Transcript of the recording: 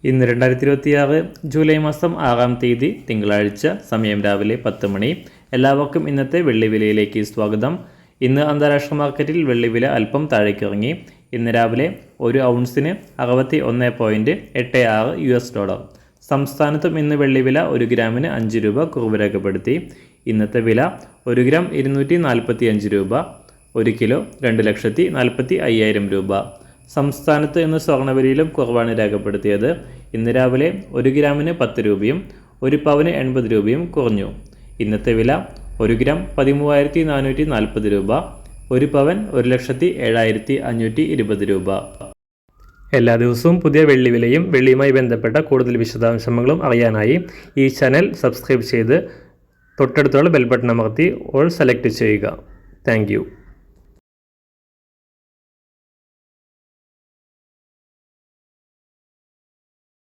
ഇന്ന് 2026 ജൂലൈ മാസം 6-ാം തീയതി തിങ്കളാഴ്ച, സമയം രാവിലെ 10 മണി. എല്ലാവർക്കും ഇന്നത്തെ വെള്ളി വിലയിലേക്ക് സ്വാഗതം. ഇന്ന് അന്താരാഷ്ട്ര മാർക്കറ്റിൽ വെള്ളി വില അല്പം താഴേക്കിറങ്ങി. ഇന്ന് രാവിലെ 1 ഔൺസിന് 61.86 US$. സംസ്ഥാനത്തും ഇന്ന് വെള്ളി വില 1 ഗ്രാമിന് 5 രൂപ കുറവ് രേഖപ്പെടുത്തി. ഇന്നത്തെ വില 1 ഗ്രാം 245 രൂപ, 1 കിലോ 2,45,000 രൂപ. സംസ്ഥാനത്ത് ഇന്ന് സ്വർണ്ണവിലയിലും കുറവാണ് രേഖപ്പെടുത്തിയത്. ഇന്ന് രാവിലെ 1 ഗ്രാമിന് 10 രൂപയും 1 പവന് 80 രൂപയും കുറഞ്ഞു. ഇന്നത്തെ വില 1 ഗ്രാം 13,440 രൂപ, 1 പവൻ 1,07,520 രൂപ. എല്ലാ ദിവസവും പുതിയ വെള്ളി വിലയും വെള്ളിയുമായി ബന്ധപ്പെട്ട കൂടുതൽ വിശദാംശങ്ങളും അറിയാനായി ഈ ചാനൽ സബ്സ്ക്രൈബ് ചെയ്ത് തൊട്ടടുത്തുള്ള ബെൽ ബട്ടൺ അമർത്തി ഓൾ സെലക്ട് ചെയ്യുക. താങ്ക്